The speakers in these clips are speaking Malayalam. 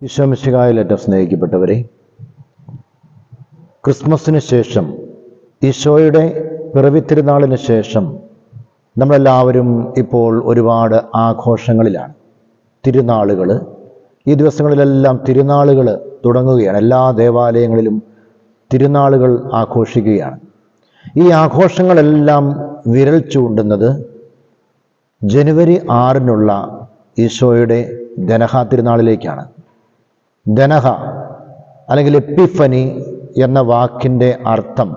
ഈശോ മിശിഹായിൽ ഏറ്റവും സ്നേഹിക്കപ്പെട്ടവരെ, ക്രിസ്മസിന് ശേഷം, ഈശോയുടെ പിറവി തിരുനാളിന് ശേഷം നമ്മളെല്ലാവരും ഇപ്പോൾ ഒരുപാട് ആഘോഷങ്ങളിലാണ്. തിരുനാളുകൾ, ഈ ദിവസങ്ങളിലെല്ലാം തിരുനാളുകൾ തുടങ്ങുകയാണ്. എല്ലാ ദേവാലയങ്ങളിലും തിരുനാളുകൾ ആഘോഷിക്കുകയാണ്. ഈ ആഘോഷങ്ങളെല്ലാം വിരൽ ചൂണ്ടുന്നത് ജനുവരി 6-നുള്ള ഈശോയുടെ ദനഹ തിരുനാളിലേക്കാണ്. ദനഹ അല്ലെങ്കിൽ എപ്പിഫനി എന്ന വാക്കിൻ്റെ അർത്ഥം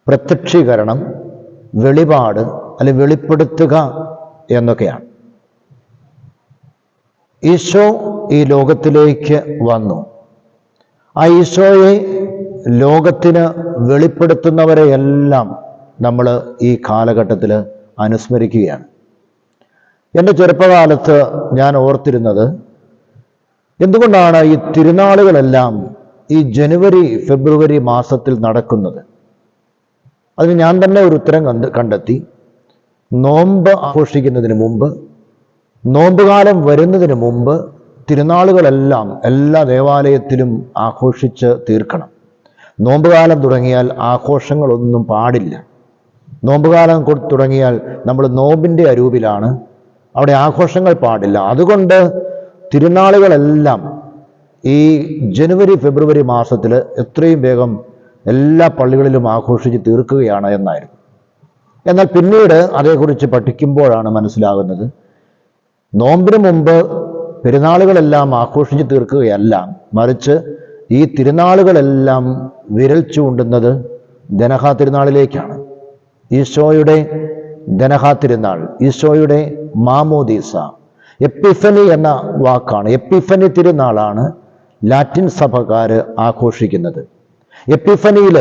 പ്രത്യക്ഷീകരണം, വെളിപാട് അല്ലെങ്കിൽ വെളിപ്പെടുത്തുക എന്നൊക്കെയാണ്. ഈശോ ഈ ലോകത്തിലേക്ക് വന്നു. ആ ഈശോയെ ലോകത്തിന് വെളിപ്പെടുത്തുന്നവരെയെല്ലാം നമ്മൾ ഈ കാലഘട്ടത്തിൽ അനുസ്മരിക്കുകയാണ്. എൻ്റെ ചെറുപ്പകാലത്ത് ഞാൻ ഓർത്തിരുന്നത്, എന്തുകൊണ്ടാണ് ഈ തിരുനാളുകളെല്ലാം ഈ ജനുവരി ഫെബ്രുവരി മാസത്തിൽ നടക്കുന്നത്? അതിന് ഞാൻ തന്നെ ഒരു ഉത്തരം കണ്ടെത്തി. നോമ്പ് ആഘോഷിക്കുന്നതിന് മുമ്പ്, നോമ്പുകാലം വരുന്നതിന് മുമ്പ് തിരുനാളുകളെല്ലാം എല്ലാ ദേവാലയത്തിലും ആഘോഷിച്ച് തീർക്കണം. നോമ്പുകാലം തുടങ്ങിയാൽ ആഘോഷങ്ങളൊന്നും പാടില്ല. നോമ്പുകാലം തുടങ്ങിയാൽ നമ്മൾ നോമ്പിൻ്റെ അരൂപിലാണ്, അവിടെ ആഘോഷങ്ങൾ പാടില്ല. അതുകൊണ്ട് തിരുനാളുകളെല്ലാം ഈ ജനുവരി ഫെബ്രുവരി മാസത്തിൽ എത്രയും വേഗം എല്ലാ പള്ളികളിലും ആഘോഷിച്ച് തീർക്കുകയാണ് എന്നായിരുന്നു. എന്നാൽ പിന്നീട് അതേക്കുറിച്ച് പഠിക്കുമ്പോഴാണ് മനസ്സിലാകുന്നത്, നോമ്പിന് മുമ്പ് പെരുന്നാളുകളെല്ലാം ആഘോഷിച്ച് തീർക്കുകയല്ല, മറിച്ച് ഈ തിരുനാളുകളെല്ലാം വിരൽ ചൂണ്ടുന്നത് ദനഹ തിരുനാളിലേക്കാണ്. ഈശോയുടെ ദനഹ തിരുനാൾ, ഈശോയുടെ മാമോദീസ, എപ്പിഫനി എന്ന വാക്കാണ്. എപ്പിഫനി തിരുനാളാണ് ലാറ്റിൻ സഭക്കാർ ആഘോഷിക്കുന്നത്. എപ്പിഫനിയിൽ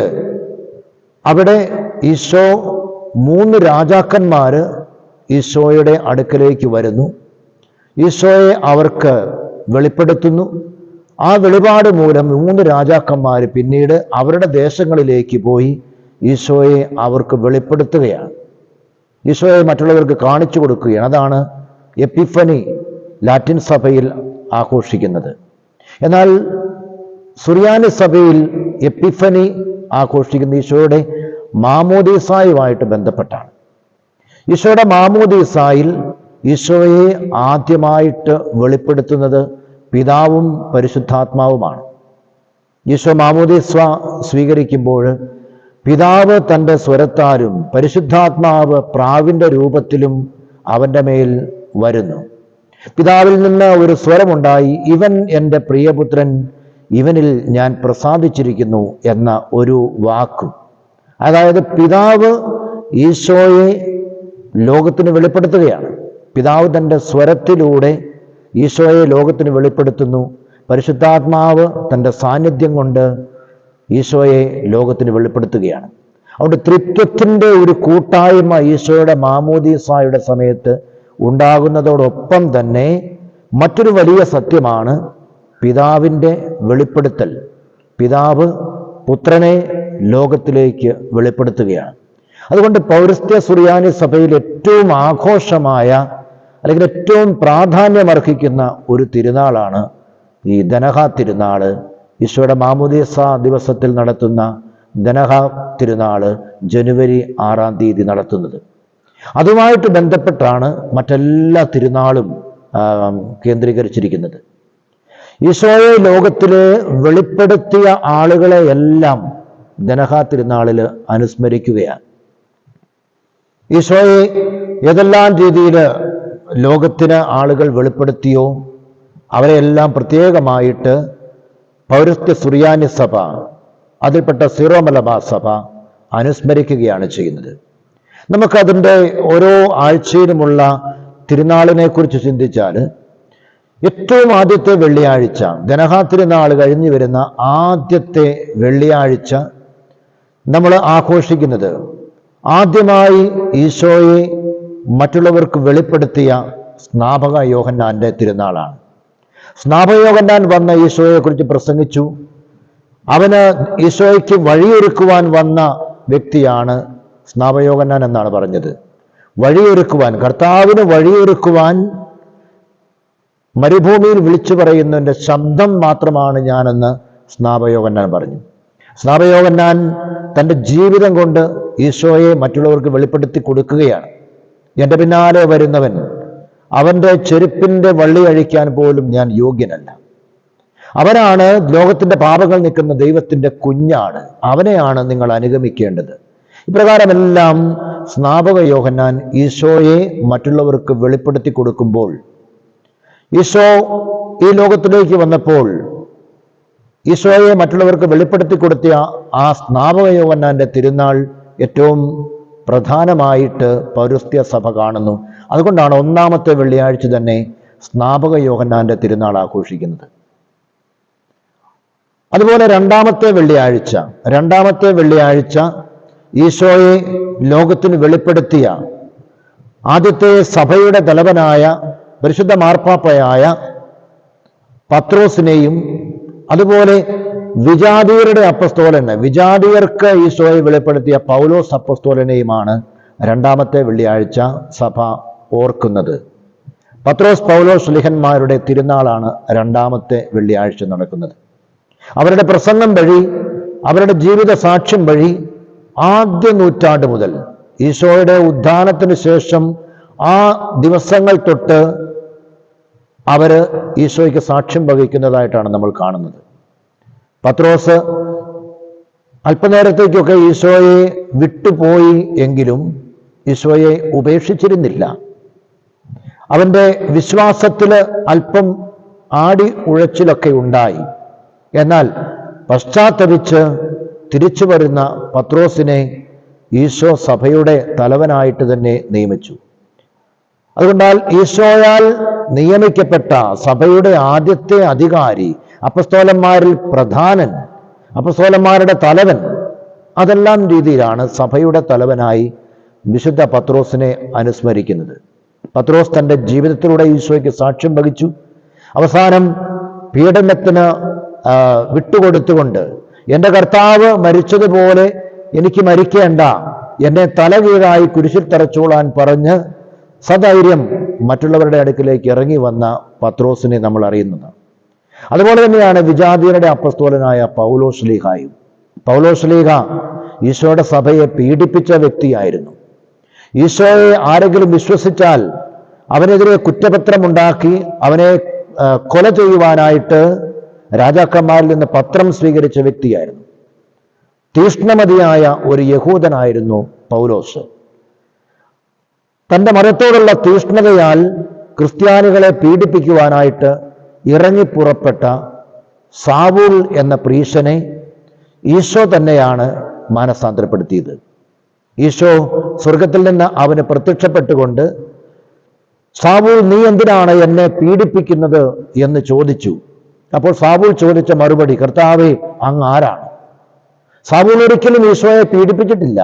അവിടെ ഈശോ 3 രാജാക്കന്മാർ ഈശോയുടെ അടുക്കലേക്ക് വരുന്നു. ഈശോയെ അവർക്ക് വെളിപ്പെടുത്തുന്നു. ആ വെളിപാട് മൂലം 3 രാജാക്കന്മാർ പിന്നീട് അവരുടെ ദേശങ്ങളിലേക്ക് പോയി ഈശോയെ അവർക്ക് വെളിപ്പെടുത്തുകയാണ്. ഈശോയെ മറ്റുള്ളവർക്ക് കാണിച്ചു കൊടുക്കുകയാണ്. അതാണ് എപ്പിഫനി ലാറ്റിൻ സഭയിൽ ആഘോഷിക്കുന്നത്. എന്നാൽ സുറിയാനി സഭയിൽ എപ്പിഫനി ആഘോഷിക്കുന്ന ഈശോയുടെ മാമോദീസായുമായിട്ട് ബന്ധപ്പെട്ടാണ്. ഈശോയുടെ മാമോദീസായിൽ ഈശോയെ ആദ്യമായിട്ട് വെളിപ്പെടുത്തുന്നത് പിതാവും പരിശുദ്ധാത്മാവുമാണ്. ഈശോ മാമോദീസ സ്വീകരിക്കുമ്പോൾ പിതാവ് തൻ്റെ സ്വരത്താലും പരിശുദ്ധാത്മാവ് പ്രാവിൻ്റെ രൂപത്തിലും അവൻ്റെ മേൽ വരുന്നു. പിതാവിൽ നിന്ന് ഒരു സ്വരമുണ്ടായി, ഇവൻ എൻ്റെ പ്രിയപുത്രൻ, ഇവനിൽ ഞാൻ പ്രസാദിച്ചിരിക്കുന്നു എന്ന ഒരു വാക്കും. അതായത് പിതാവ് ഈശോയെ ലോകത്തിന് വെളിപ്പെടുത്തുകയാണ്. പിതാവ് തൻ്റെ സ്വരത്തിലൂടെ ഈശോയെ ലോകത്തിന് വെളിപ്പെടുത്തുന്നു. പരിശുദ്ധാത്മാവ് തൻ്റെ സാന്നിധ്യം കൊണ്ട് ഈശോയെ ലോകത്തിന് വെളിപ്പെടുത്തുകയാണ്. അവിടെ ത്രിത്വത്തിൻ്റെ ഒരു കൂട്ടായ്മ ഈശോയുടെ മാമോദീസായുടെ സമയത്ത് ഉണ്ടാകുന്നതോടൊപ്പം തന്നെ മറ്റൊരു വലിയ സത്യമാണ് പിതാവിൻ്റെ വെളിപ്പെടുത്തൽ. പിതാവ് പുത്രനെ ലോകത്തിലേക്ക് വെളിപ്പെടുത്തുകയാണ്. അതുകൊണ്ട് പൗരസ്ത്യ സുറിയാനി സഭയിൽ ഏറ്റവും ആഘോഷമായ അല്ലെങ്കിൽ ഏറ്റവും പ്രാധാന്യമർഹിക്കുന്ന ഒരു തിരുനാളാണ് ഈ ദനഹ തിരുനാൾ. ഈശോയുടെ മാമോദീസ ദിവസത്തിൽ നടത്തുന്ന ദനഹ തിരുനാൾ ജനുവരി 6-ാം തീയതി നടത്തുന്നത്. അതുമായിട്ട് ബന്ധപ്പെട്ടാണ് മറ്റെല്ലാ തിരുനാളും കേന്ദ്രീകരിച്ചിരിക്കുന്നത്. ഈശോയെ ലോകത്തിൽ വെളിപ്പെടുത്തിയ ആളുകളെ എല്ലാം ദനഹ തിരുനാളിൽ അനുസ്മരിക്കുകയാണ്. ഈശോയെ ഏതെല്ലാം രീതിയിൽ ലോകത്തിന് ആളുകൾ വെളിപ്പെടുത്തിയോ അവരെയെല്ലാം പ്രത്യേകമായിട്ട് പൗരസ്ത്യ സുറിയാനി സഭ, അതിൽപ്പെട്ട സീറോ മലബാർ സഭ അനുസ്മരിക്കുകയാണ് ചെയ്യുന്നത്. നമുക്കതിൻ്റെ ഓരോ ആഴ്ചയിലുമുള്ള തിരുനാളിനെ കുറിച്ച് ചിന്തിച്ചാൽ, ഏറ്റവും ആദ്യത്തെ വെള്ളിയാഴ്ച, ദനഹ തിരുനാൾ കഴിഞ്ഞു വരുന്ന ആദ്യത്തെ വെള്ളിയാഴ്ച നമ്മൾ ആഘോഷിക്കുന്നത് ആദ്യമായി ഈശോയെ മറ്റുള്ളവർക്ക് വെളിപ്പെടുത്തിയ സ്നാപക യോഹന്നാൻ്റെ തിരുനാളാണ്. സ്നാപക യോഹന്നാൻ വന്ന ഈശോയെക്കുറിച്ച് പ്രസംഗിച്ചു. അവന് ഈശോയ്ക്ക് വഴിയൊരുക്കുവാൻ വന്ന വ്യക്തിയാണ് സ്നാപക യോഹന്നാൻ എന്നാണ് പറഞ്ഞത്. വഴിയൊരുക്കുവാൻ, കർത്താവിന് വഴിയൊരുക്കുവാൻ മരുഭൂമിയിൽ വിളിച്ചു പറയുന്നതിൻ്റെ ശബ്ദം മാത്രമാണ് ഞാനെന്ന് സ്നാപകയോഹന്നാൻ പറഞ്ഞു. സ്നാപകയോഹന്നാൻ തൻ്റെ ജീവിതം കൊണ്ട് ഈശോയെ മറ്റുള്ളവർക്ക് വെളിപ്പെടുത്തി കൊടുക്കുകയാണ്. എൻ്റെ പിന്നാലെ വരുന്നവൻ, അവൻ്റെ ചെരുപ്പിൻ്റെ വള്ളി അഴിക്കാൻ പോലും ഞാൻ യോഗ്യനല്ല. അവനാണ് ലോകത്തിൻ്റെ പാപങ്ങൾ നീക്കുന്ന ദൈവത്തിൻ്റെ കുഞ്ഞാണ്, അവനെയാണ് നിങ്ങൾ അനുഗമിക്കേണ്ടത്. ഇപ്രകാരമെല്ലാം സ്നാപക യോഹന്നാൻ ഈശോയെ മറ്റുള്ളവർക്ക് വെളിപ്പെടുത്തി കൊടുക്കുമ്പോൾ, ഈശോ ഈ ലോകത്തിലേക്ക് വന്നപ്പോൾ ഈശോയെ മറ്റുള്ളവർക്ക് വെളിപ്പെടുത്തി കൊടുത്തിയ ആ സ്നാപക യോഹന്നാന്റെ തിരുനാൾ ഏറ്റവും പ്രധാനമായിട്ട് പൗരസ്ത്യ സഭ കാണുന്നു. അതുകൊണ്ടാണ് ഒന്നാമത്തെ വെള്ളിയാഴ്ച തന്നെ സ്നാപക യോഹന്നാന്റെ തിരുനാൾ ആഘോഷിക്കുന്നത്. അതുപോലെ രണ്ടാമത്തെ വെള്ളിയാഴ്ച ഈശോയെ ലോകത്തിന് വെളിപ്പെടുത്തിയ ആദ്യത്തെ സഭയുടെ തലവനായ പരിശുദ്ധ മാർപ്പാപ്പയായ പത്രോസിനെയും അതുപോലെ വിജാതീയരുടെ അപ്പസ്തോലന്, വിജാതീയർക്ക് ഈശോയെ വെളിപ്പെടുത്തിയ പൗലോസ് അപ്പസ്തോലനെയുമാണ് രണ്ടാമത്തെ വെള്ളിയാഴ്ച സഭ ഓർക്കുന്നത്. പത്രോസ് പൗലോസ് ശ്ലീഹന്മാരുടെ തിരുനാളാണ് രണ്ടാമത്തെ വെള്ളിയാഴ്ച നടക്കുന്നത്. അവരുടെ പ്രസംഗം വഴി, അവരുടെ ജീവിത സാക്ഷ്യം വഴി ആദ്യ നൂറ്റാണ്ട് മുതൽ ഈശോയുടെ ഉത്ഥാനത്തിന് ശേഷം ആ ദിവസങ്ങൾ തൊട്ട് അവർ ഈശോയ്ക്ക് സാക്ഷ്യം വഹിക്കുന്നതായിട്ടാണ് നമ്മൾ കാണുന്നത്. പത്രോസ് അല്പനേരത്തേക്കൊക്കെ ഈശോയെ വിട്ടുപോയി എങ്കിലും ഈശോയെ ഉപേക്ഷിച്ചിരുന്നില്ല. അവൻ്റെ വിശ്വാസത്തിൽ അല്പം ആടി ഉഴച്ചിലൊക്കെ ഉണ്ടായി. എന്നാൽ പശ്ചാത്തപിച്ച് തിരിച്ചു വരുന്ന പത്രോസിനെ ഈശോ സഭയുടെ തലവനായിട്ട് തന്നെ നിയമിച്ചു. അതുകൊണ്ടാൽ ഈശോയാൽ നിയമിക്കപ്പെട്ട സഭയുടെ ആദ്യത്തെ അധികാരി, അപ്പസ്തോലന്മാരിൽ പ്രധാനൻ, അപ്പസ്തോലന്മാരുടെ തലവൻ, അതെല്ലാം രീതിയിലാണ് സഭയുടെ തലവനായി വിശുദ്ധ പത്രോസിനെ അനുസ്മരിക്കുന്നത്. പത്രോസ് തൻ്റെ ജീവിതത്തിലൂടെ ഈശോയ്ക്ക് സാക്ഷ്യം വഹിച്ചു. അവസാനം പീഡനത്തിന് വിട്ടുകൊടുത്തുകൊണ്ട് എൻ്റെ കർത്താവ് മരിച്ചതുപോലെ എനിക്ക് മരിക്കേണ്ട, എന്നെ തലകീഴായി കുരിശിൽ തറച്ചോളാൻ പറഞ്ഞ് സധൈര്യം മറ്റുള്ളവരുടെ അടുക്കിലേക്ക് ഇറങ്ങി വന്ന പത്രോസിനെ നമ്മൾ അറിയുന്നത്. അതുപോലെ തന്നെയാണ് വിജാതീയരുടെ അപ്പസ്തോലനായ പൗലോസ് ശ്ലീഹായും. പൗലോസ് ശ്ലീഹ ഈശോയുടെ സഭയെ പീഡിപ്പിച്ച വ്യക്തിയായിരുന്നു. ഈശോയെ ആരെങ്കിലും വിശ്വസിച്ചാൽ അവനെതിരെ കുറ്റപത്രമുണ്ടാക്കി അവനെ കൊല ചെയ്യുവാനായിട്ട് രാജാക്കന്മാരിൽ നിന്ന് പത്രം സ്വീകരിച്ച വ്യക്തിയായിരുന്നു. തീഷ്ണമതിയായ ഒരു യഹൂദനായിരുന്നു പൗലോസ്. തൻ്റെ മതത്തോടുള്ള തീഷ്ണതയാൽ ക്രിസ്ത്യാനികളെ പീഡിപ്പിക്കുവാനായിട്ട് ഇറങ്ങിപ്പുറപ്പെട്ട സാവൂൾ എന്ന പ്രീശനെ ഈശോ തന്നെയാണ് മാനസാന്തരപ്പെടുത്തിയത്. ഈശോ സ്വർഗത്തിൽ നിന്ന് അവന് പ്രത്യക്ഷപ്പെട്ടുകൊണ്ട്, സാവൂൾ, നീ എന്തിനാണ് എന്നെ പീഡിപ്പിക്കുന്നത് എന്ന് ചോദിച്ചു. അപ്പോൾ സാവൂൾ ചോദിച്ച മറുപടി, കർത്താവേ, അങ്ങ് ആരാണ്? സാവൂൾ ഒരിക്കലും ഈശോയെ പീഡിപ്പിച്ചിട്ടില്ല.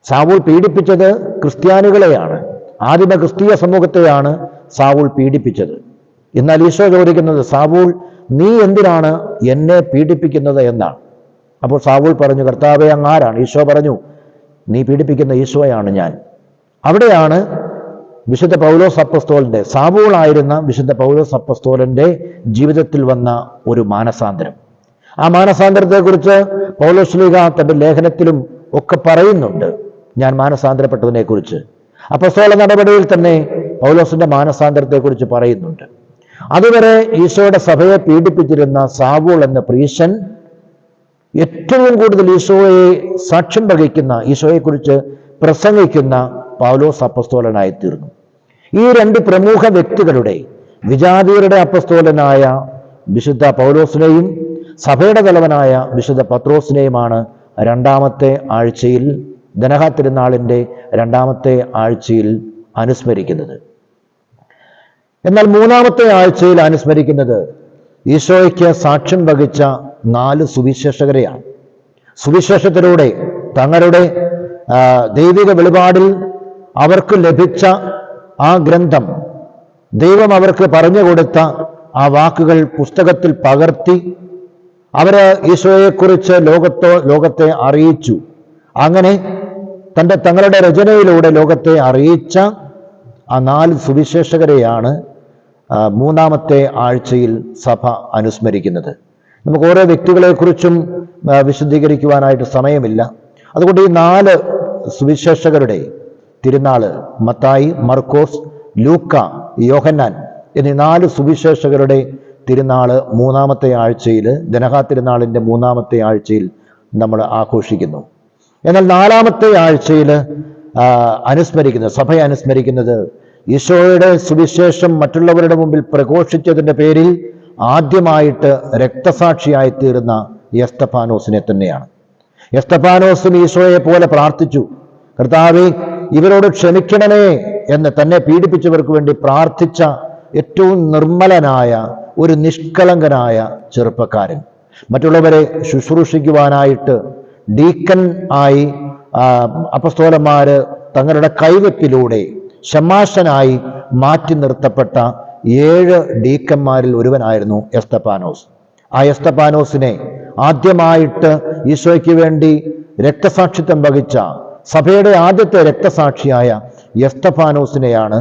സാവൂൾ പീഡിപ്പിച്ചത് ക്രിസ്ത്യാനികളെയാണ്, ആദിമ ക്രിസ്തീയ സമൂഹത്തെയാണ് സാവൂൾ പീഡിപ്പിച്ചത്. എന്നാൽ ഈശോ ചോദിക്കുന്നത്, സാവൂൾ, നീ എന്തിനാണ് എന്നെ പീഡിപ്പിക്കുന്നത് എന്നാണ്. അപ്പോൾ സാവൂൾ പറഞ്ഞു, കർത്താവേ, അങ്ങ് ആരാണ്? ഈശോ പറഞ്ഞു, നീ പീഡിപ്പിക്കുന്ന ഈശോയാണ് ഞാൻ. അവിടെയാണ് വിശുദ്ധ പൗലോസ് അപ്പസ്തോലന്റെ, സാവൂളായിരുന്ന വിശുദ്ധ പൗലോസ് അപ്പസ്തോലന്റെ ജീവിതത്തിൽ വന്ന ഒരു മാനസാന്തരം. ആ മാനസാന്തരത്തെക്കുറിച്ച് പൗലോസ് ശ്ലീഹ തന്റെ ലേഖനത്തിലും ഒക്കെ പറയുന്നുണ്ട്. ഞാൻ മാനസാന്തരപ്പെട്ടതിനെ കുറിച്ച് അപ്പസ്തോല നടപടിയിൽ തന്നെ പൗലോസിന്റെ മാനസാന്തരത്തെക്കുറിച്ച് പറയുന്നുണ്ട്. അതുവരെ ഈശോയുടെ സഭയെ പീഡിപ്പിച്ചിരുന്ന സാവൂൾ എന്ന പ്രീശൻ ഏറ്റവും കൂടുതൽ ഈശോയെ സാക്ഷ്യം വഹിക്കുന്ന, ഈശോയെക്കുറിച്ച് പ്രസംഗിക്കുന്ന പൗലോസ് അപ്പസ്തോലനായി തീർന്നു. ഈ രണ്ട് പ്രമുഖ വ്യക്തികളുടെ, വിജാതീയരുടെ അപ്പസ്തോലനായ വിശുദ്ധ പൗലോസിനെയും സഭയുടെ തലവനായ വിശുദ്ധ പത്രോസിനെയുമാണ് രണ്ടാമത്തെ ആഴ്ചയിൽ, ദനഹ തിരുനാളിൻ്റെ രണ്ടാമത്തെ ആഴ്ചയിൽ അനുസ്മരിക്കുന്നത്. എന്നാൽ മൂന്നാമത്തെ ആഴ്ചയിൽ അനുസ്മരിക്കുന്നത് ഈശോയ്ക്ക് സാക്ഷ്യം വഹിച്ച 4 സുവിശേഷകരെയാണ്. സുവിശേഷത്തിലൂടെ തങ്ങളുടെ ദൈവിക വെളിപാടിൽ അവർക്ക് ലഭിച്ച ആ ഗ്രന്ഥം, ദൈവം അവർക്ക് പറഞ്ഞു കൊടുത്ത ആ വാക്കുകൾ പുസ്തകത്തിൽ പകർത്തി അവര് ഈശോയെക്കുറിച്ച് ലോകത്തെ അറിയിച്ചു. അങ്ങനെ തങ്ങളുടെ രചനയിലൂടെ ലോകത്തെ അറിയിച്ച ആ 4 സുവിശേഷകരെയാണ് മൂന്നാമത്തെ ആഴ്ചയിൽ സഭ അനുസ്മരിക്കുന്നത്. നമുക്ക് ഓരോ വ്യക്തികളെക്കുറിച്ചും വിശദീകരിക്കുവാനായിട്ട് സമയമില്ല. അതുകൊണ്ട് ഈ 4 സുവിശേഷകരുടെ തിരുനാള്, മത്തായി, മർക്കോസ്, ലൂക്ക, യോഹന്നാൻ എന്നീ 4 സുവിശേഷകരുടെ തിരുനാള് മൂന്നാമത്തെ ആഴ്ചയിൽ, ദനഹാ തിരുനാളിൻ്റെ മൂന്നാമത്തെ ആഴ്ചയിൽ നമ്മൾ ആഘോഷിക്കുന്നു. എന്നാൽ 4ാമത്തെ ആഴ്ചയിൽ സഭയെ അനുസ്മരിക്കുന്നത് ഈശോയുടെ സുവിശേഷം മറ്റുള്ളവരുടെ മുമ്പിൽ പ്രഘോഷിച്ചതിൻ്റെ പേരിൽ ആദ്യമായിട്ട് രക്തസാക്ഷിയായി തീർന്ന എസ്തഫാനോസിനെ തന്നെയാണ്. എസ്തഫാനോസും ഈശോയെ പോലെ പ്രാർത്ഥിച്ചു, കർത്താവേ ഇവരോട് ക്ഷമിക്കണമേ എന്ന് തന്നെ പീഡിപ്പിച്ചവർക്ക് വേണ്ടി പ്രാർത്ഥിച്ച ഏറ്റവും നിർമ്മലനായ ഒരു നിഷ്കളങ്കനായ ചെറുപ്പക്കാരൻ. മറ്റുള്ളവരെ ശുശ്രൂഷിക്കുവാനായിട്ട് ഡീക്കൻ ആയി അപ്പസ്തോലന്മാര് തങ്ങളുടെ കൈവെപ്പിലൂടെ ശമാശനായി മാറ്റി നിർത്തപ്പെട്ട 7 ഡീക്കന്മാരിൽ ഒരുവനായിരുന്നു എസ്തഫാനോസ്. ആ എസ്തഫാനോസിനെ ആദ്യമായിട്ട് ഈശോയ്ക്ക് വേണ്ടി രക്തസാക്ഷിത്വം വഹിച്ച സഭയുടെ ആദ്യത്തെ രക്തസാക്ഷിയായ എസ്തഫാനോസിനെയാണ്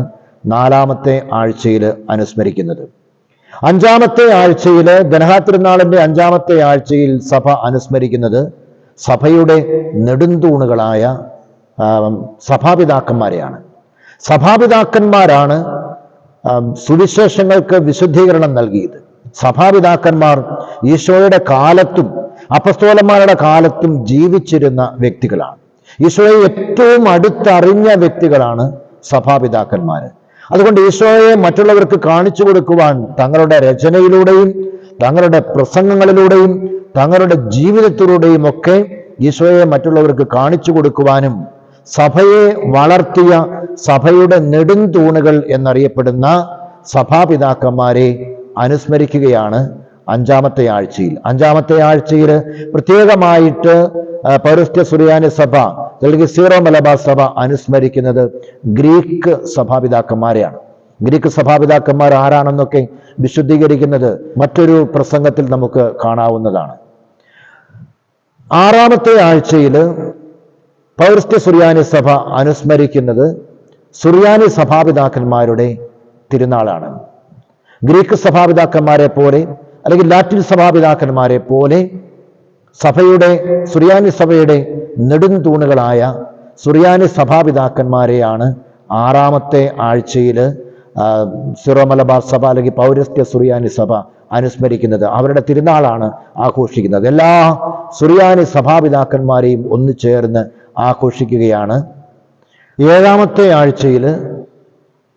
4ാമത്തെ ആഴ്ചയിൽ അനുസ്മരിക്കുന്നത്. 5ാമത്തെ ആഴ്ചയിൽ, ദനഹാ തിരുനാളിൻ്റെ 5ാമത്തെ ആഴ്ചയിൽ സഭ അനുസ്മരിക്കുന്നത് സഭയുടെ നെടുന്തൂണുകളായ സഭാപിതാക്കന്മാരെയാണ്. സഭാപിതാക്കന്മാരാണ് സുവിശേഷങ്ങൾക്ക് വിശുദ്ധീകരണം നൽകിയത്. സഭാപിതാക്കന്മാർ ഈശോയുടെ കാലത്തും അപ്പസ്തോലന്മാരുടെ കാലത്തും ജീവിച്ചിരുന്ന വ്യക്തികളാണ്. ഈശോയെ ഏറ്റവും അടുത്തറിഞ്ഞ വ്യക്തികളാണ് സഭാപിതാക്കന്മാർ. അതുകൊണ്ട് ഈശോയെ മറ്റുള്ളവർക്ക് കാണിച്ചു കൊടുക്കുവാൻ തങ്ങളുടെ രചനയിലൂടെയും തങ്ങളുടെ പ്രസംഗങ്ങളിലൂടെയും തങ്ങളുടെ ജീവിതത്തിലൂടെയും ഒക്കെ ഈശോയെ മറ്റുള്ളവർക്ക് കാണിച്ചു കൊടുക്കുവാനും സഭയെ വളർത്തിയ സഭയുടെ നെടുംതൂണുകൾ എന്നറിയപ്പെടുന്ന സഭാപിതാക്കന്മാരെ അനുസ്മരിക്കുകയാണ് 5ാമത്തെ ആഴ്ചയിൽ. 5ാമത്തെ ആഴ്ചയിൽ പ്രത്യേകമായിട്ട് പൗരസ്ത്യ സുറിയാനി സഭ അല്ലെങ്കിൽ സീറോ മലബാർ സഭ അനുസ്മരിക്കുന്നത് ഗ്രീക്ക് സഭാപിതാക്കന്മാരെയാണ്. ഗ്രീക്ക് സഭാപിതാക്കന്മാർ ആരാണെന്നൊക്കെ വിശുദ്ധീകരിക്കുന്നത് മറ്റൊരു പ്രസംഗത്തിൽ നമുക്ക് കാണാവുന്നതാണ്. 6ാമത്തെ ആഴ്ചയിൽ പൗരസ്ത്യ സുറിയാനി സഭ അനുസ്മരിക്കുന്നത് സുറിയാനി സഭാപിതാക്കന്മാരുടെ തിരുനാളാണ്. ഗ്രീക്ക് സഭാപിതാക്കന്മാരെ പോലെ അല്ലെങ്കിൽ ലാറ്റിൻ സഭാപിതാക്കന്മാരെ പോലെ സുറിയാനി സഭയുടെ നെടുംതൂണുകളായ സുറിയാനി സഭാപിതാക്കന്മാരെയാണ് 6ാമത്തെ ആഴ്ചയിൽ സിറോ മലബാർ സഭ അല്ലെങ്കിൽ പൗരസ്ത്യ സുറിയാനി സഭ അനുസ്മരിക്കുന്നത്. അവരുടെ തിരുനാളാണ് ആഘോഷിക്കുന്നത്. എല്ലാ സുറിയാനി സഭാപിതാക്കന്മാരെയും ഒന്നുചേർന്ന് ആഘോഷിക്കുകയാണ്. 7ാമത്തെ ആഴ്ചയിൽ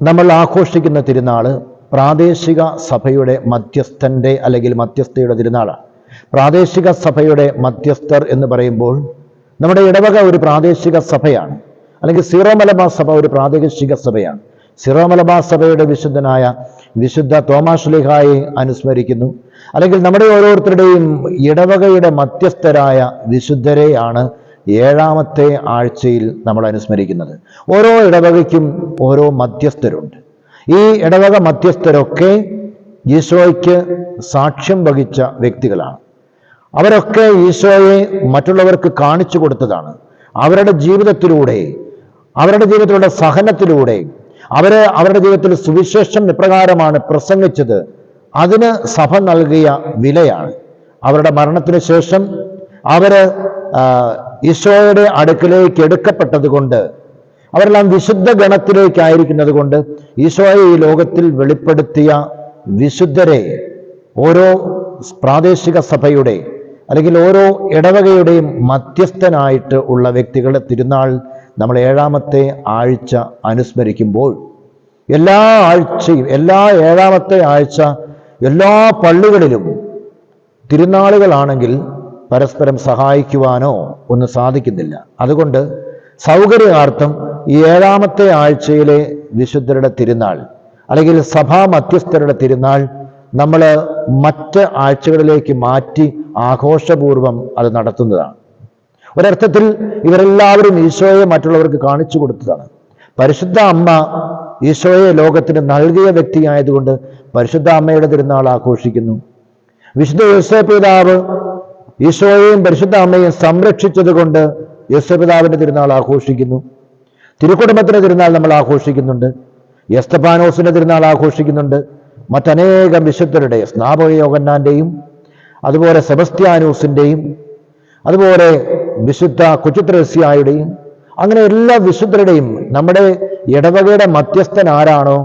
നമ്മൾ ആഘോഷിക്കുന്ന തിരുനാൾ പ്രാദേശിക സഭയുടെ മധ്യസ്ഥൻ്റെ അല്ലെങ്കിൽ മധ്യസ്ഥയുടെ തിരുനാളാണ്. പ്രാദേശിക സഭയുടെ മധ്യസ്ഥർ എന്ന് പറയുമ്പോൾ നമ്മുടെ ഇടവക ഒരു പ്രാദേശിക സഭയാണ്, അല്ലെങ്കിൽ സീറോ മലബാർ സഭ ഒരു പ്രാദേശിക സഭയാണ്. സീറോ മലബാർ സഭയുടെ വിശുദ്ധനായ വിശുദ്ധ തോമാശ്ലീഹായെ അനുസ്മരിക്കുന്നു. അല്ലെങ്കിൽ നമ്മുടെ ഓരോരുത്തരുടെയും ഇടവകയുടെ മധ്യസ്ഥരായ വിശുദ്ധരെയാണ് 7ാമത്തെ ആഴ്ചയിൽ നമ്മൾ അനുസ്മരിക്കുന്നത്. ഓരോ ഇടവകയ്ക്കും ഓരോ മധ്യസ്ഥരുണ്ട്. ഈ ഇടവക മധ്യസ്ഥരൊക്കെ ഈശോയ്ക്ക് സാക്ഷ്യം വഹിച്ച വ്യക്തികളാണ്. അവരൊക്കെ ഈശോയെ മറ്റുള്ളവർക്ക് കാണിച്ചു കൊടുത്തതാണ്. അവരുടെ ജീവിതത്തിലൂടെ, അവരുടെ ജീവിതത്തിലുള്ള സഹനത്തിലൂടെ അവരുടെ ജീവിതത്തിൽ സുവിശേഷം ഇപ്രകാരമാണ് പ്രസംഗിച്ചത്. അതിന് സഭ നൽകിയ വിലയാണ്. അവരുടെ മരണത്തിന് ശേഷം ഈശോയുടെ അടുക്കിലേക്ക് എടുക്കപ്പെട്ടത് കൊണ്ട്, അവരെല്ലാം വിശുദ്ധ ഗണത്തിലേക്കായിരിക്കുന്നത് കൊണ്ട് ഈശോയെ ഈ ലോകത്തിൽ വെളിപ്പെടുത്തിയ വിശുദ്ധരെ ഓരോ പ്രാദേശിക സഭയുടെ അല്ലെങ്കിൽ ഓരോ ഇടവകയുടെയും മധ്യസ്ഥനായിട്ട് ഉള്ള വ്യക്തികളുടെ തിരുനാൾ നമ്മൾ 7ാമത്തെ ആഴ്ച അനുസ്മരിക്കുമ്പോൾ എല്ലാ ആഴ്ചയും, എല്ലാ 7ാമത്തെ ആഴ്ച എല്ലാ പള്ളികളിലും തിരുനാളുകളാണെങ്കിൽ പരസ്പരം സഹായിക്കുവാനോ ഒന്നും സാധിക്കുന്നില്ല. അതുകൊണ്ട് സൗകര്യാർത്ഥം ഈ 7ാമത്തെ ആഴ്ചയിലെ വിശുദ്ധരുടെ തിരുനാൾ അല്ലെങ്കിൽ സഭാ മധ്യസ്ഥരുടെ തിരുനാൾ നമ്മൾ മറ്റ് ആഴ്ചകളിലേക്ക് മാറ്റി ആഘോഷപൂർവം അത് നടത്തുന്നതാണ്. ഒരർത്ഥത്തിൽ ഇവരെല്ലാവരും ഈശോയെ മറ്റുള്ളവർക്ക് കാണിച്ചു കൊടുത്തതാണ്. പരിശുദ്ധ അമ്മ ഈശോയെ ലോകത്തിന് നൽകിയ വ്യക്തിയായതുകൊണ്ട് പരിശുദ്ധ അമ്മയുടെ തിരുനാൾ ആഘോഷിക്കുന്നു. വിശുദ്ധ യോസേപ്പ് പിതാവ് ഈശോയെയും പരിശുദ്ധ അമ്മയെയും സംരക്ഷിച്ചത് കൊണ്ട് യോസേപ്പ് പിതാവിന്റെ തിരുനാൾ ആഘോഷിക്കുന്നു. തിരുക്കുടുംബത്തിന്റെ തിരുനാൾ നമ്മൾ ആഘോഷിക്കുന്നുണ്ട്. എസ്തഫാനോസിന്റെ തിരുനാൾ ആഘോഷിക്കുന്നുണ്ട്. മറ്റനേകം വിശുദ്ധരുടെ, സ്നാപക യോഹന്നാന്റെയും അതുപോലെ സെബസ്ത്യാനൂസിൻ്റെയും അതുപോലെ വിശുദ്ധ കൊച്ചുത്രേസ്യായുടെയും അങ്ങനെ എല്ലാ വിശുദ്ധരുടെയും നമ്മുടെ ഇടവകയുടെ മധ്യസ്ഥൻ ആരാണോ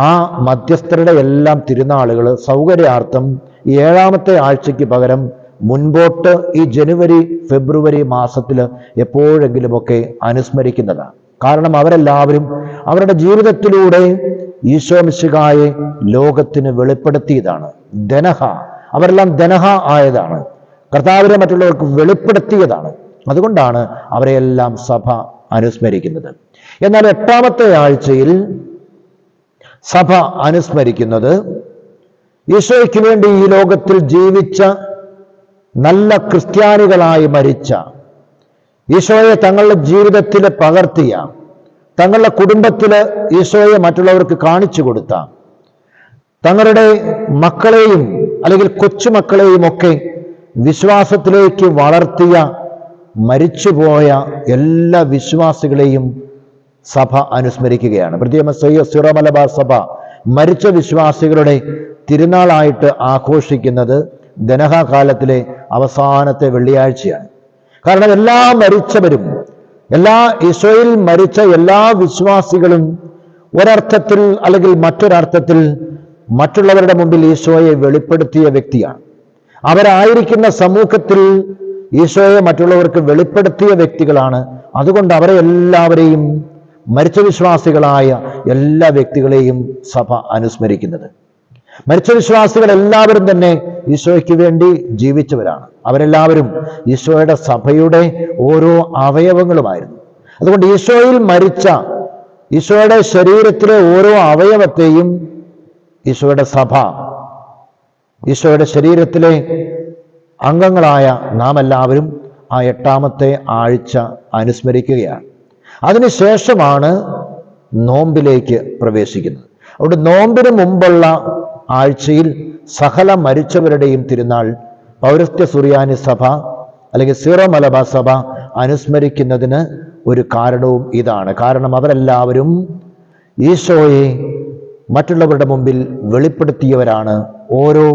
ആ മധ്യസ്ഥരുടെ എല്ലാം തിരുനാളുകൾ സൗകര്യാർത്ഥം ഈ 7-ാമത്തെ ആഴ്ചയ്ക്ക് പകരം മുൻപോട്ട് ഈ ജനുവരി ഫെബ്രുവരി മാസത്തിൽ എപ്പോഴെങ്കിലുമൊക്കെ അനുസ്മരിക്കുന്നതാണ്. കാരണം അവരെല്ലാവരും അവരുടെ ജീവിതത്തിലൂടെ ഈശോ മിശിഹായെ ലോകത്തിന് വെളിപ്പെടുത്തിയതാണ്. ദനഹ, അവരെല്ലാം ദനഹ ആയതാണ്, കർത്താവിനെ മറ്റുള്ളവർക്ക് വെളിപ്പെടുത്തിയതാണ്. അതുകൊണ്ടാണ് അവരെയെല്ലാം സഭ അനുസ്മരിക്കുന്നത്. എന്നാൽ 8-ാമത്തെ ആഴ്ചയിൽ സഭ അനുസ്മരിക്കുന്നത് ഈശോയ്ക്ക് വേണ്ടി ഈ ലോകത്തിൽ ജീവിച്ച നല്ല ക്രിസ്ത്യാനികളായി മരിച്ച, ഈശോയെ തങ്ങളുടെ ജീവിതത്തിൽ പകർത്തിയ, തങ്ങളുടെ കുടുംബത്തിൽ ഈശോയെ മറ്റുള്ളവർക്ക് കാണിച്ചു കൊടുത്ത, തങ്ങളുടെ മക്കളെയും അല്ലെങ്കിൽ കൊച്ചുമക്കളെയും ഒക്കെ വിശ്വാസത്തിലേക്ക് വളർത്തിയ, മരിച്ചുപോയ എല്ലാ വിശ്വാസികളെയും സഭ അനുസ്മരിക്കുകയാണ്. പ്രത്യേകം സീറോ മലബാർ സഭ മരിച്ച വിശ്വാസികളുടെ തിരുനാളായിട്ട് ആഘോഷിക്കുന്നത് ദനഹ കാലത്തിലെ അവസാനത്തെ വെള്ളിയാഴ്ചയാണ്. കാരണം എല്ലാ മരിച്ചവരും, എല്ലാ ഈശോയിൽ മരിച്ച എല്ലാ വിശ്വാസികളും ഒരർത്ഥത്തിൽ അല്ലെങ്കിൽ മറ്റൊരർത്ഥത്തിൽ മറ്റുള്ളവരുടെ മുമ്പിൽ ഈശോയെ വെളിപ്പെടുത്തിയ വ്യക്തിയാണ്. അവരായിരിക്കുന്ന സമൂഹത്തിൽ ഈശോയെ മറ്റുള്ളവർക്ക് വെളിപ്പെടുത്തിയ വ്യക്തികളാണ്. അതുകൊണ്ട് അവരെ എല്ലാവരെയും, മരിച്ച വിശ്വാസികളായ എല്ലാ വ്യക്തികളെയും സഭ അനുസ്മരിക്കുന്നത്. മരിച്ച വിശ്വാസികൾ എല്ലാവരും തന്നെ ഈശോയ്ക്ക് വേണ്ടി ജീവിച്ചവരാണ്. അവരെല്ലാവരും ഈശോയുടെ സഭയുടെ ഓരോ അവയവങ്ങളുമായിരുന്നു. അതുകൊണ്ട് ഈശോയിൽ മരിച്ച, ഈശോയുടെ ശരീരത്തിലെ ഓരോ അവയവത്തെയും ഈശോയുടെ സഭ, ഈശോയുടെ ശരീരത്തിലെ അംഗങ്ങളായ നാം എല്ലാവരും ആ 8-ാമത്തെ ആഴ്ച അനുസ്മരിക്കുകയാണ്. അതിനുശേഷമാണ് നോമ്പിലേക്ക് പ്രവേശിക്കുന്നത്. അവിടെ നോമ്പിന് മുമ്പുള്ള ആഴ്ചയിൽ സകല മരിച്ചവരുടെയും തിരുനാൾ പൗരസ്ത്യ സുറിയാനി സഭ അല്ലെങ്കിൽ സീറോ മലബാർ സഭ അനുസ്മരിക്കുന്നതിന് ഒരു കാരണവും ഇതാണ്. കാരണം അവരെല്ലാവരും ഈശോയെ മറ്റുള്ളവരുടെ മുമ്പിൽ വെളിപ്പെടുത്തിയവരാണ്. ഓരോ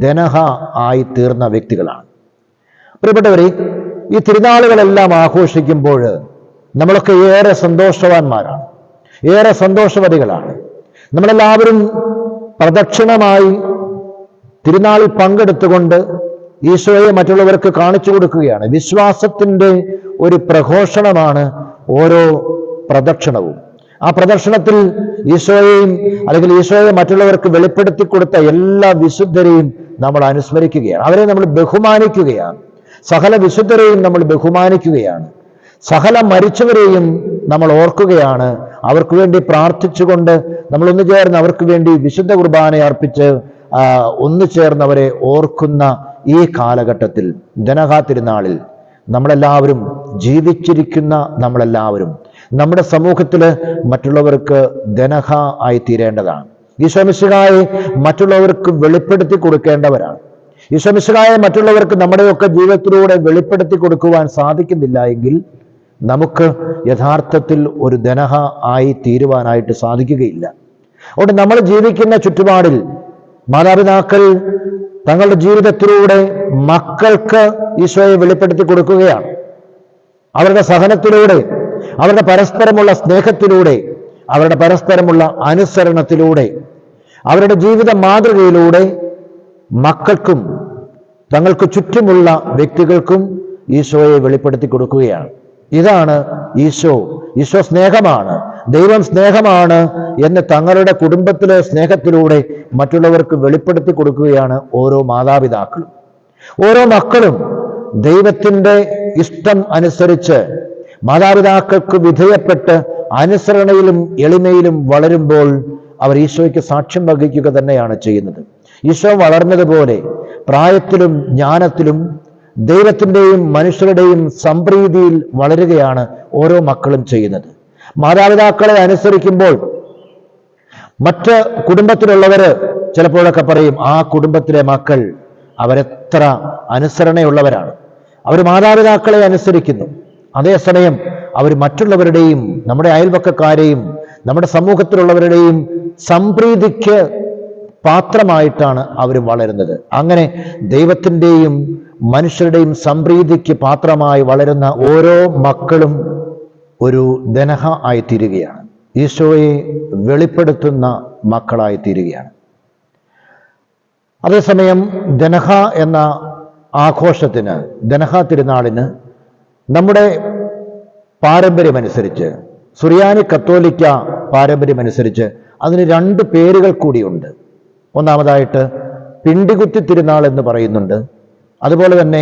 ദനഹ ആയി തീർന്ന വ്യക്തികളാണ്. പ്രിയപ്പെട്ടവരെ, ഈ തിരുനാളുകളെല്ലാം ആഘോഷിക്കുമ്പോൾ നമ്മളൊക്കെ ഏറെ സന്തോഷവാന്മാരാണ്, ഏറെ സന്തോഷവതികളാണ്. നമ്മളെല്ലാവരും പ്രദക്ഷിണമായി തിരുനാളിൽ പങ്കെടുത്തുകൊണ്ട് ഈശോയെ മറ്റുള്ളവർക്ക് കാണിച്ചു കൊടുക്കുകയാണ്. വിശ്വാസത്തിൻ്റെ ഒരു പ്രഘോഷണമാണ് ഓരോ പ്രദക്ഷിണവും. ആ പ്രദക്ഷിണത്തിൽ ഈശോയെയും അല്ലെങ്കിൽ ഈശോയെ മറ്റുള്ളവർക്ക് വെളിപ്പെടുത്തി കൊടുത്ത എല്ലാ വിശുദ്ധരെയും നമ്മൾ അനുസ്മരിക്കുകയാണ്. അവരെ നമ്മൾ ബഹുമാനിക്കുകയാണ്. സകല വിശുദ്ധരെയും നമ്മൾ ബഹുമാനിക്കുകയാണ്. സകല മരിച്ചവരെയും നമ്മൾ ഓർക്കുകയാണ്. അവർക്ക് വേണ്ടി പ്രാർത്ഥിച്ചുകൊണ്ട് നമ്മൾ ഒന്നു ചേർന്ന് അവർക്ക് വേണ്ടി വിശുദ്ധ കുർബാന അർപ്പിച്ച് ഒന്നു ചേർന്നവരെ ഓർക്കുന്ന ഈ കാലഘട്ടത്തിൽ, ദനഹ തിരുനാളിൽ നമ്മളെല്ലാവരും, ജീവിച്ചിരിക്കുന്ന നമ്മളെല്ലാവരും നമ്മുടെ സമൂഹത്തിൽ മറ്റുള്ളവർക്ക് ദനഹ ആയി തീരേണ്ടതാണ്. ഈശോ മിശിഹായെ മറ്റുള്ളവർക്ക് വെളിപ്പെടുത്തി കൊടുക്കേണ്ടവരാണ്. ഈശോ മിശിഹായെ മറ്റുള്ളവർക്ക് നമ്മുടെയൊക്കെ ജീവിതത്തിലൂടെ വെളിപ്പെടുത്തി കൊടുക്കുവാൻ സാധിക്കുന്നില്ല എങ്കിൽ നമുക്ക് യഥാർത്ഥത്തിൽ ഒരു ദനഹ ആയി തീരുവാനായിട്ട് സാധിക്കുകയില്ല. അതുകൊണ്ട് നമ്മൾ ജീവിക്കുന്ന ചുറ്റുപാടിൽ മാതാപിതാക്കൾ തങ്ങളുടെ ജീവിതത്തിലൂടെ മക്കൾക്ക് ഈശോയെ വെളിപ്പെടുത്തി കൊടുക്കുകയാണ്. അവരുടെ സഹനത്തിലൂടെ, അവരുടെ പരസ്പരമുള്ള സ്നേഹത്തിലൂടെ, അവരുടെ പരസ്പരമുള്ള അനുസരണത്തിലൂടെ, അവരുടെ ജീവിത മാതൃകയിലൂടെ മക്കൾക്കും തങ്ങൾക്ക് ചുറ്റുമുള്ള വ്യക്തികൾക്കും ഈശോയെ വെളിപ്പെടുത്തി കൊടുക്കുകയാണ്. ഇതാണ് ഈശോ. ഈശോ സ്നേഹമാണ്, ദൈവം സ്നേഹമാണ് എന്ന് തങ്ങളുടെ കുടുംബത്തിലെ സ്നേഹത്തിലൂടെ മറ്റുള്ളവർക്ക് വെളിപ്പെടുത്തി കൊടുക്കുകയാണ് ഓരോ മാതാപിതാക്കളും. ഓരോ മക്കളും ദൈവത്തിൻ്റെ ഇഷ്ടം അനുസരിച്ച് മാതാപിതാക്കൾക്ക് വിധേയപ്പെട്ട് അനുസരണയിലും എളിമയിലും വളരുമ്പോൾ അവർ ഈശോയ്ക്ക് സാക്ഷ്യം വഹിക്കുക തന്നെയാണ് ചെയ്യുന്നത്. ഈശോ വളർന്നതുപോലെ പ്രായത്തിലും ജ്ഞാനത്തിലും ദൈവത്തിൻ്റെയും മനുഷ്യരുടെയും സംപ്രീതിയിൽ വളരുകയാണ് ഓരോ മക്കളും ചെയ്യുന്നത്. മാതാപിതാക്കളെ അനുസരിക്കുമ്പോൾ മറ്റ് കുടുംബത്തിലുള്ളവര് ചിലപ്പോഴൊക്കെ പറയും, ആ കുടുംബത്തിലെ മക്കൾ അവരെത്ര അനുസരണയുള്ളവരാണ്, അവർ മാതാപിതാക്കളെ അനുസരിക്കുന്നു. അതേസമയം അവർ മറ്റുള്ളവരുടെയും നമ്മുടെ അയൽപക്കക്കാരെയും നമ്മുടെ സമൂഹത്തിലുള്ളവരുടെയും സംപ്രീതിക്ക് പാത്രമായിട്ടാണ് അവർ വളരുന്നത്. അങ്ങനെ ദൈവത്തിൻ്റെയും മനുഷ്യരുടെയും സംപ്രീതിക്ക് പാത്രമായി വളരുന്ന ഓരോ മക്കളും ഒരു ദനഹ ആയിത്തീരുകയാണ്. ഈശോയെ വെളിപ്പെടുത്തുന്ന മക്കളായിത്തീരുകയാണ്. അതേസമയം ദനഹ എന്ന ആഘോഷത്തിന്, ദനഹ തിരുനാളിന് നമ്മുടെ പാരമ്പര്യമനുസരിച്ച്, സുറിയാനി കത്തോലിക്ക പാരമ്പര്യമനുസരിച്ച് അതിന് 2 പേരുകൾ കൂടിയുണ്ട്. ഒന്നാമതായിട്ട് പിണ്ടികുത്തി തിരുനാൾ എന്ന് പറയുന്നുണ്ട്. അതുപോലെ തന്നെ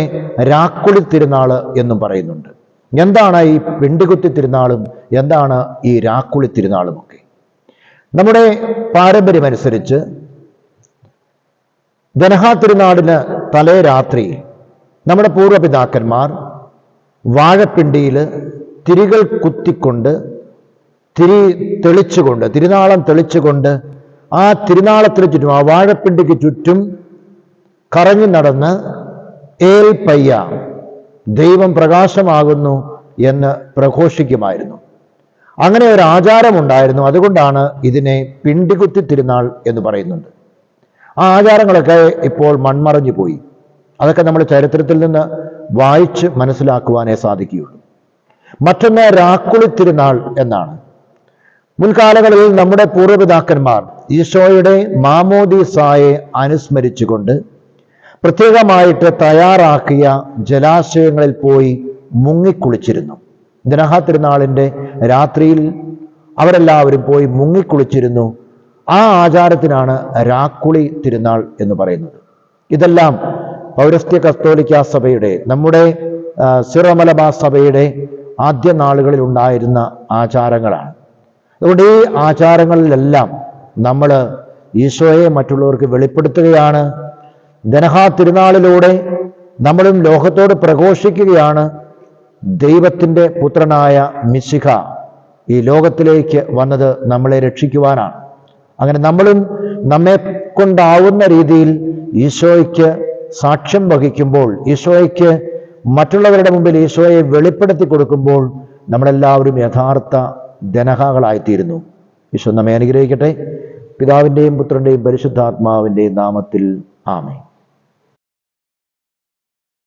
രാക്കുളി തിരുനാൾ എന്നും പറയുന്നുണ്ട്. എന്താണ് ഈ പിണ്ടികുത്തി തിരുനാളും എന്താണ് ഈ രാക്കുളി തിരുനാളും ഒക്കെ? നമ്മുടെ പാരമ്പര്യമനുസരിച്ച് ദനഹ തിരുനാളിന് തലേ രാത്രി നമ്മുടെ പൂർവ്വപിതാക്കന്മാർ വാഴപ്പിണ്ടിയിൽ തിരികൾ കുത്തിക്കൊണ്ട്, തിരുനാളം തെളിച്ചുകൊണ്ട് ആ തിരുനാളത്തിന് ചുറ്റും, ആ വാഴപ്പിണ്ടിക്ക് ചുറ്റും കറങ്ങി നടന്ന് ഏൽ പയ്യ, ദൈവം പ്രകാശമാകുന്നു എന്ന് പ്രഘോഷിക്കുമായിരുന്നു. അങ്ങനെ ഒരു ആചാരമുണ്ടായിരുന്നു. അതുകൊണ്ടാണ് ഇതിനെ പിണ്ടികുത്തി തിരുനാൾ എന്ന് പറയുന്നുണ്ട്. ആ ആചാരങ്ങളൊക്കെ ഇപ്പോൾ മൺമറഞ്ഞു പോയി. അതൊക്കെ നമ്മൾ ചരിത്രത്തിൽ നിന്ന് വായിച്ച് മനസ്സിലാക്കുവാനേ സാധിക്കുകയുള്ളൂ. മറ്റൊന്ന് രാക്കുളി തിരുനാൾ എന്നാണ്. മുൻകാലങ്ങളിൽ നമ്മുടെ പൂർവ്വപിതാക്കന്മാർ ഈശോയുടെ മാമോദീസായെ അനുസ്മരിച്ചുകൊണ്ട് പ്രത്യേകമായിട്ട് തയ്യാറാക്കിയ ജലാശയങ്ങളിൽ പോയി മുങ്ങിക്കുളിച്ചിരുന്നു. ദനഹ തിരുനാളിൻ്റെ രാത്രിയിൽ അവരെല്ലാവരും പോയി മുങ്ങിക്കുളിച്ചിരുന്നു. ആ ആചാരത്തിനാണ് രാക്കുളി തിരുനാൾ എന്ന് പറയുന്നത്. ഇതെല്ലാം പൗരസ്ത്യ കത്തോലിക്ക സഭയുടെ, നമ്മുടെ സിറോ മലബാർ സഭയുടെ ആദ്യ നാളുകളിൽ ഉണ്ടായിരുന്ന ആചാരങ്ങളാണ്. അതുകൊണ്ട് ഈ ആചാരങ്ങളിലെല്ലാം നമ്മൾ ഈശോയെ മറ്റുള്ളവർക്ക് വെളിപ്പെടുത്തുകയാണ്. ദനഹ തിരുനാളിലൂടെ നമ്മളും ലോകത്തോട് പ്രഘോഷിക്കുകയാണ് ദൈവത്തിൻ്റെ പുത്രനായ മിശിഹ ഈ ലോകത്തിലേക്ക് വന്നത് നമ്മളെ രക്ഷിക്കുവാനാണ്. അങ്ങനെ നമ്മളും നമ്മെ കൊണ്ടാവുന്ന രീതിയിൽ ഈശോയ്ക്ക് സാക്ഷ്യം വഹിക്കുമ്പോൾ, ഈശോയ്ക്ക് മറ്റുള്ളവരുടെ മുമ്പിൽ ഈശോയെ വെളിപ്പെടുത്തി കൊടുക്കുമ്പോൾ നമ്മളെല്ലാവരും യഥാർത്ഥ ദനഹകളായിത്തീരുന്നു. ഈശോ നമ്മെ അനുഗ്രഹിക്കട്ടെ. പിതാവിൻ്റെയും പുത്രൻ്റെയും പരിശുദ്ധാത്മാവിൻ്റെയും നാമത്തിൽ ആമേൻ.